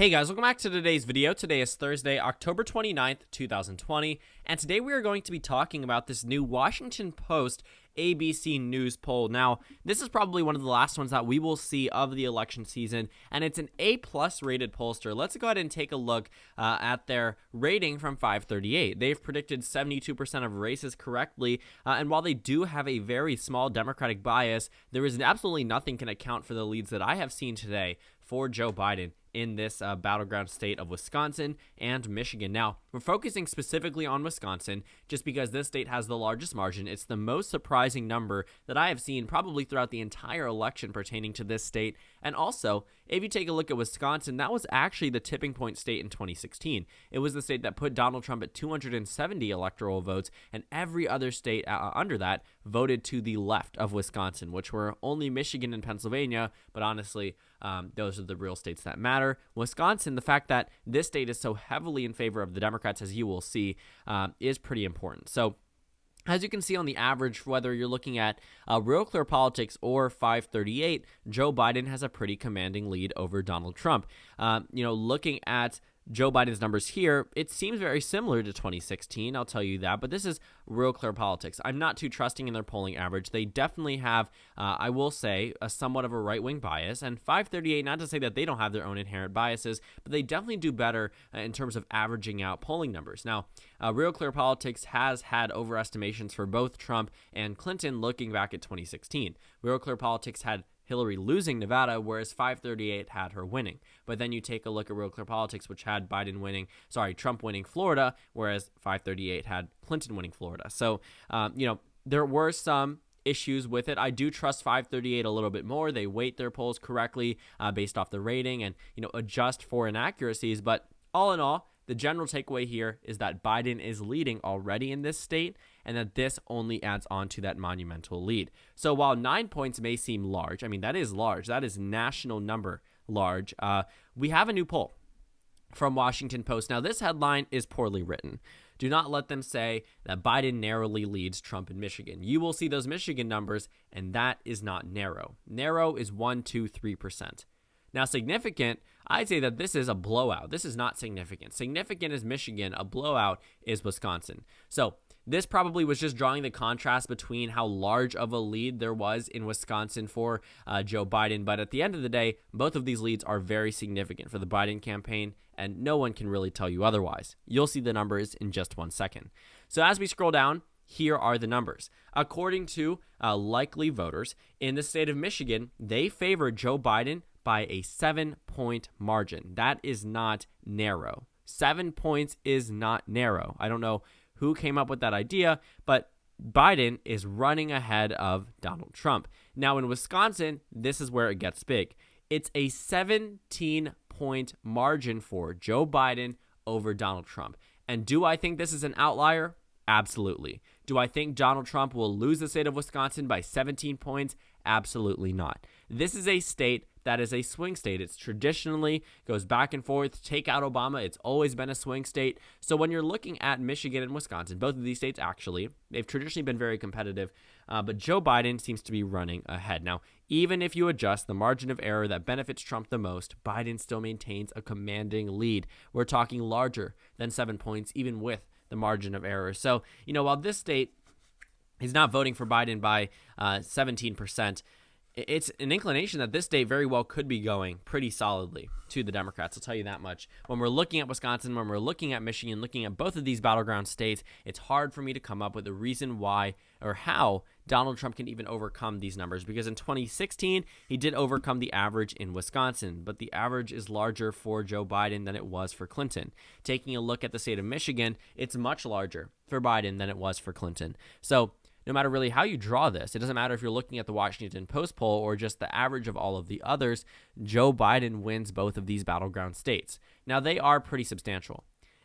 Hey guys, welcome back to today's video. Today is Thursday, October 29th, 2020, and today we are going to be talking about this new Washington Post ABC News poll. Now, this is probably one of the last ones that we will see of the election season, and it's an A-plus rated pollster. Let's go ahead and take a look at their rating from 538. They've predicted 72% of races correctly, and while they do have a very small Democratic bias, there is absolutely nothing can account for the leads that I have seen today for Joe Biden in this battleground state of Wisconsin and Michigan. Now, we're focusing specifically on Wisconsin just because this state has the largest margin. It's the most surprising number that I have seen probably throughout the entire election pertaining to this state. And also, if you take a look at Wisconsin, that was actually the tipping point state in 2016. It was the state that put Donald Trump at 270 electoral votes, and every other state under that voted to the left of Wisconsin, which were only Michigan and Pennsylvania, but honestly, those are the real states that matter. Wisconsin, the fact that this state is so heavily in favor of the Democrats, as you will see, is pretty important. So, as you can see on the average, whether you're looking at Real Clear Politics or 538, Joe Biden has a pretty commanding lead over Donald Trump. Looking at Joe Biden's numbers here, it seems very similar to 2016, I'll tell you that, but this is Real Clear Politics. I'm not too trusting in their polling average. They definitely have, I will say, a somewhat of a right-wing bias, and 538, not to say that they don't have their own inherent biases, but they definitely do better in terms of averaging out polling numbers. Now, Real Clear Politics has had overestimations for both Trump and Clinton looking back at 2016. Real Clear Politics had Hillary losing Nevada, whereas 538 had her winning. But then you take a look at Real Clear Politics, which had Trump winning Florida, whereas 538 had Clinton winning Florida. So, there were some issues with it. I do trust 538 a little bit more. They weight their polls correctly based off the rating and, adjust for inaccuracies. But all in all, the general takeaway here is that Biden is leading already in this state, and that this only adds on to that monumental lead. So while 9 points may seem large, that is large. That is national number large. We have a new poll from Washington Post. Now, this headline is poorly written. Do not let them say that Biden narrowly leads Trump in Michigan. You will see those Michigan numbers, and that is not narrow. Narrow is 1, 2, 3%. Now, significant, I'd say that this is a blowout. This is not significant. Significant is Michigan. A blowout is Wisconsin. So this probably was just drawing the contrast between how large of a lead there was in Wisconsin for Joe Biden. But at the end of the day, both of these leads are very significant for the Biden campaign, and no one can really tell you otherwise. You'll see the numbers in just 1 second. So as we scroll down, here are the numbers. According to likely voters in the state of Michigan, they favor Joe Biden by a 7-point margin. That is not narrow. 7 points is not narrow. I don't know who came up with that idea, but Biden is running ahead of Donald Trump. Now in Wisconsin, this is where it gets big. It's a 17-point margin for Joe Biden over Donald Trump. And do I think this is an outlier? Absolutely. Do I think Donald Trump will lose the state of Wisconsin by 17 points? Absolutely not. This is a state that is a swing state. It's traditionally goes back and forth. Take out Obama. It's always been a swing state. So when you're looking at Michigan and Wisconsin, both of these states actually, they've traditionally been very competitive, but Joe Biden seems to be running ahead. Now, even if you adjust the margin of error that benefits Trump the most, Biden still maintains a commanding lead. We're talking larger than 7 points, even with the margin of error. So, while this state is not voting for Biden by 17%, it's an inclination that this state very well could be going pretty solidly to the Democrats. I'll tell you that much. When we're looking at Wisconsin, when we're looking at Michigan, looking at both of these battleground states, it's hard for me to come up with a reason why or how Donald Trump can even overcome these numbers. Because in 2016, he did overcome the average in Wisconsin, but the average is larger for Joe Biden than it was for Clinton. Taking a look at the state of Michigan, it's much larger for Biden than it was for Clinton. So no matter really how you draw this, it doesn't matter if you're looking at the Washington Post poll or just the average of all of the others, Joe Biden wins both of these battleground states. Now, they are pretty substantial.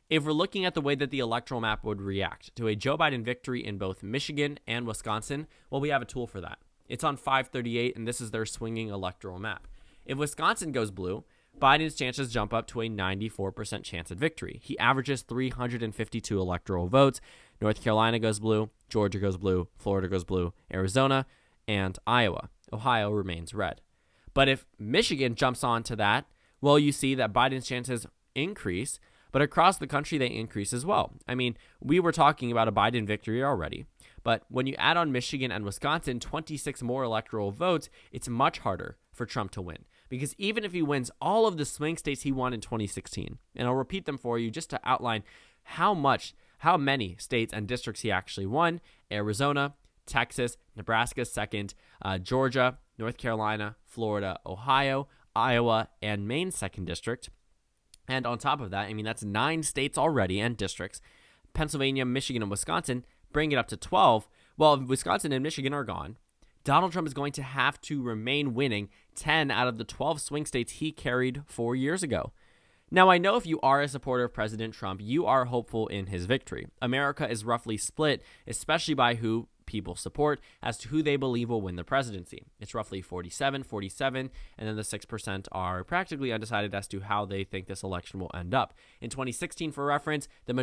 If we're looking at the way that the electoral map would react to a Joe Biden victory in both Michigan and Wisconsin, well, we have a tool for that. It's on 538, and this is their swinging electoral map. If Wisconsin goes blue, Biden's chances jump up to a 94% chance at victory. He averages 352 electoral votes. North Carolina goes blue, Georgia goes blue, Florida goes blue, Arizona, and Iowa. Ohio remains red. But if Michigan jumps on to that, well, you see that Biden's chances increase, but across the country, they increase as well. I mean, we were talking about a Biden victory already, but when you add on Michigan and Wisconsin, 26 more electoral votes, it's much harder for Trump to win. Because even if he wins all of the swing states he won in 2016, and I'll repeat them for you just to outline how many states and districts he actually won: Arizona, Texas, Nebraska second, Georgia, North Carolina, Florida, Ohio, Iowa, and Maine second district. And on top of that, I mean, that's 9 states already and districts. Pennsylvania, Michigan, and Wisconsin bring it up to 12. Well, if Wisconsin and Michigan are gone, Donald Trump is going to have to remain winning 10 out of the 12 swing states he carried 4 years ago. Now, I know if you are a supporter of President Trump, you are hopeful in his victory. America is roughly split, especially by who people support, as to who they believe will win the presidency. It's roughly 47, and then the 6% are practically undecided as to how they think this election will end up. In 2016, for reference, the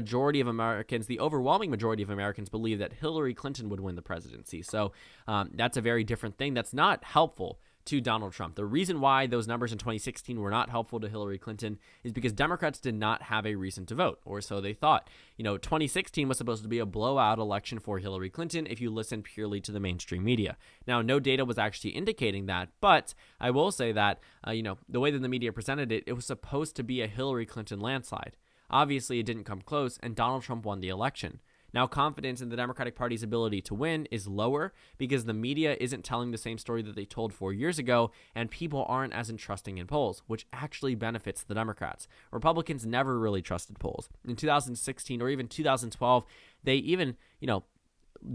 overwhelming majority of Americans believe that Hillary Clinton would win the presidency. So that's a very different thing. That's not helpful to Donald Trump. The reason why those numbers in 2016 were not helpful to Hillary Clinton is because Democrats did not have a reason to vote, or so they thought. 2016 was supposed to be a blowout election for Hillary Clinton if you listen purely to the mainstream media. Now, no data was actually indicating that, but I will say that, the way that the media presented it, it was supposed to be a Hillary Clinton landslide. Obviously, it didn't come close, and Donald Trump won the election. Now, confidence in the Democratic Party's ability to win is lower because the media isn't telling the same story that they told 4 years ago, and people aren't as entrusting in polls, which actually benefits the Democrats. Republicans never really trusted polls. In 2016 or even 2012, they even,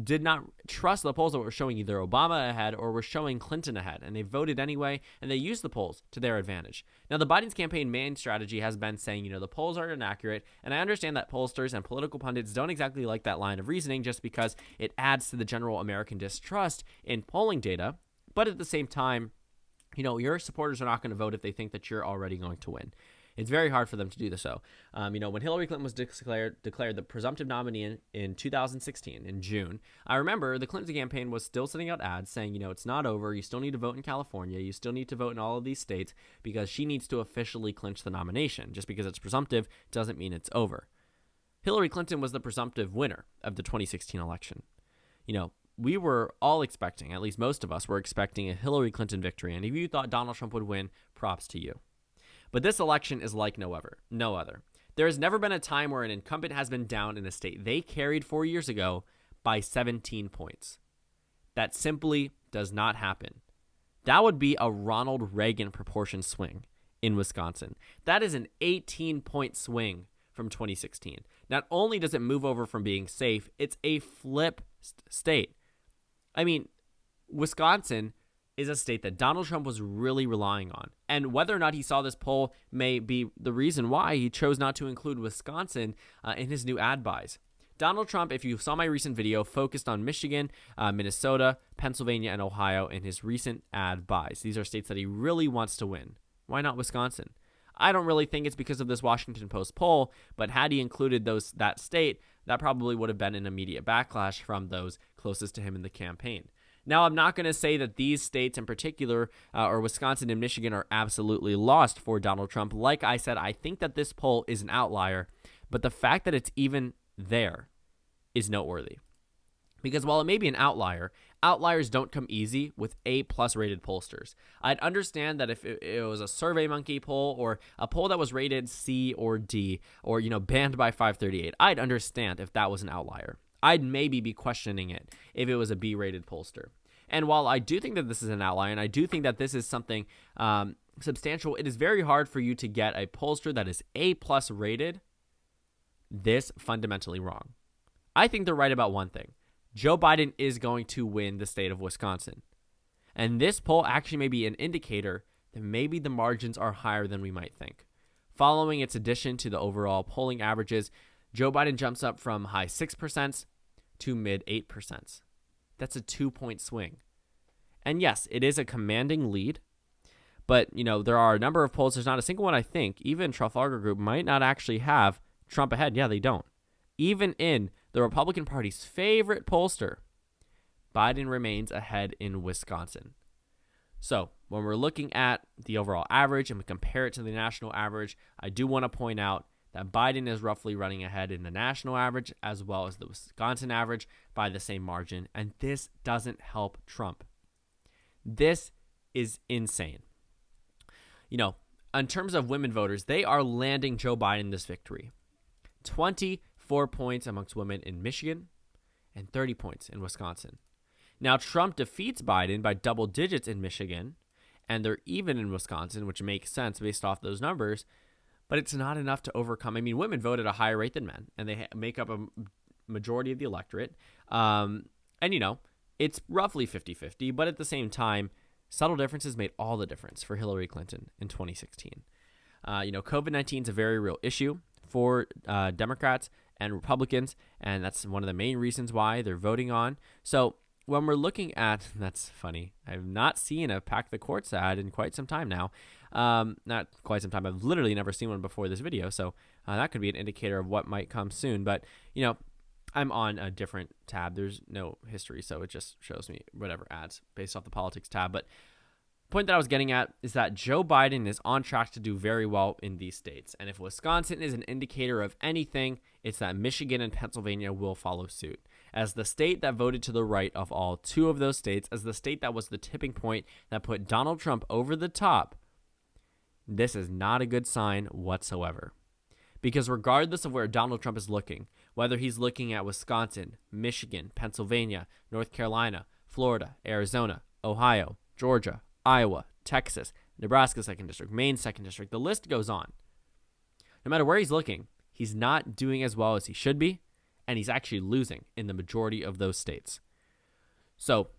did not trust the polls that were showing either Obama ahead or were showing Clinton ahead, and they voted anyway, and they used the polls to their advantage. Now, the Biden's campaign main strategy has been saying, the polls are inaccurate, and I understand that pollsters and political pundits don't exactly like that line of reasoning just because it adds to the general American distrust in polling data, but at the same time, your supporters are not going to vote if they think that you're already going to win. It's very hard for them to do this. So, when Hillary Clinton was declared the presumptive nominee in 2016, in June, I remember the Clinton campaign was still sending out ads saying, it's not over. You still need to vote in California. You still need to vote in all of these states because she needs to officially clinch the nomination. Just because it's presumptive doesn't mean it's over. Hillary Clinton was the presumptive winner of the 2016 election. We were all expecting, at least most of us were expecting, a Hillary Clinton victory. And if you thought Donald Trump would win, props to you. But this election is like no other. There has never been a time where an incumbent has been down in a state they carried 4 years ago by 17 points. That simply does not happen. That would be a Ronald Reagan proportion swing in Wisconsin. That is an 18-point swing from 2016. Not only does it move over from being safe, it's a flip state. I mean, Wisconsin is a state that Donald Trump was really relying on. And whether or not he saw this poll may be the reason why he chose not to include Wisconsin in his new ad buys. Donald Trump, if you saw my recent video, focused on Michigan, Minnesota, Pennsylvania, and Ohio in his recent ad buys. These are states that he really wants to win. Why not Wisconsin? I don't really think it's because of this Washington Post poll, but had he included that state, that probably would have been an immediate backlash from those closest to him in the campaign. Now, I'm not going to say that these states in particular, or Wisconsin and Michigan, are absolutely lost for Donald Trump. Like I said, I think that this poll is an outlier, but the fact that it's even there is noteworthy. Because while it may be an outlier, outliers don't come easy with A-plus rated pollsters. I'd understand that if it was a SurveyMonkey poll or a poll that was rated C or D or, banned by 538, I'd understand if that was an outlier. I'd maybe be questioning it if it was a B-rated pollster. And while I do think that this is an outlier, and I do think that this is something substantial, it is very hard for you to get a pollster that is A-plus rated this fundamentally wrong. I think they're right about one thing. Joe Biden is going to win the state of Wisconsin. And this poll actually may be an indicator that maybe the margins are higher than we might think. Following its addition to the overall polling averages, Joe Biden jumps up from high 6% to mid 8%. That's a 2-point swing. And yes, it is a commanding lead, but there are a number of polls. There's not a single one, I think, even Trafalgar Group might not actually have Trump ahead. Yeah, they don't. Even in the Republican Party's favorite pollster, Biden remains ahead in Wisconsin. So when we're looking at the overall average and we compare it to the national average, I do want to point out that Biden is roughly running ahead in the national average as well as the Wisconsin average by the same margin. And this doesn't help Trump. This is insane. You know, in terms of women voters, they are landing Joe Biden this victory. 24 points amongst women in Michigan and 30 points in Wisconsin. Now, Trump defeats Biden by double digits in Michigan, and they're even in Wisconsin, which makes sense based off those numbers, but it's not enough to overcome. I mean, women vote at a higher rate than men, and they make up a majority of the electorate. And, you know, it's roughly 50-50, but at the same time, subtle differences made all the difference for Hillary Clinton in 2016. You know, COVID-19 is a very real issue for Democrats and Republicans, and that's one of the main reasons why they're voting on. So when we're looking at, that's funny, I've not seen a Pack the Courts ad in quite some time now. Not quite some time. I've literally never seen one before this video, so that could be an indicator of what might come soon. But, you know, I'm on a different tab. There's no history, so it just shows me whatever ads based off the politics tab. But the point that I was getting at is that Joe Biden is on track to do very well in these states. And if Wisconsin is an indicator of anything, it's that Michigan and Pennsylvania will follow suit. As the state that voted to the right of all two of those states, as the state that was the tipping point that put Donald Trump over the top, this is not a good sign whatsoever. Because regardless of where Donald Trump is looking, whether he's looking at Wisconsin, Michigan, Pennsylvania, North Carolina, Florida, Arizona, Ohio, Georgia, Iowa, Texas, Nebraska 2nd District, Maine 2nd District, the list goes on. No matter where he's looking, he's not doing as well as he should be, and he's actually losing in the majority of those states. So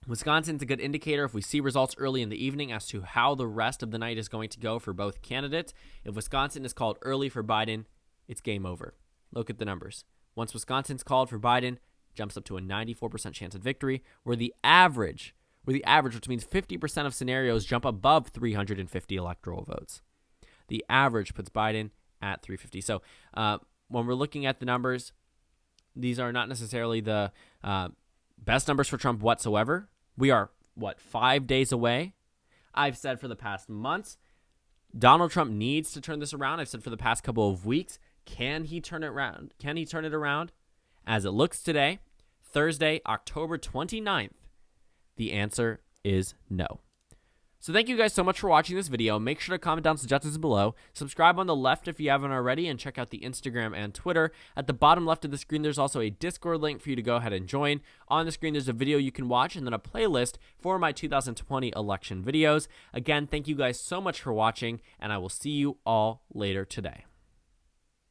Wisconsin's a good indicator if we see results early in the evening as to how the rest of the night is going to go for both candidates. If Wisconsin is called early for Biden, it's game over. Look at the numbers. Once Wisconsin's called for Biden, jumps up to a 94% chance of victory, where the average, which means 50% of scenarios jump above 350 electoral votes. The average puts Biden at 350. So when we're looking at the numbers, these are not necessarily the best numbers for Trump whatsoever. We are, 5 days away? I've said for the past months, Donald Trump needs to turn this around. I've said for the past couple of weeks, can he turn it around? Can he turn it around? As it looks today, Thursday, October 29th, the answer is no. So thank you guys so much for watching this video. Make sure to comment down suggestions below. Subscribe on the left if you haven't already, and check out the Instagram and Twitter. At the bottom left of the screen, there's also a Discord link for you to go ahead and join. On the screen, there's a video you can watch and then a playlist for my 2020 election videos. Again, thank you guys so much for watching, and I will see you all later today.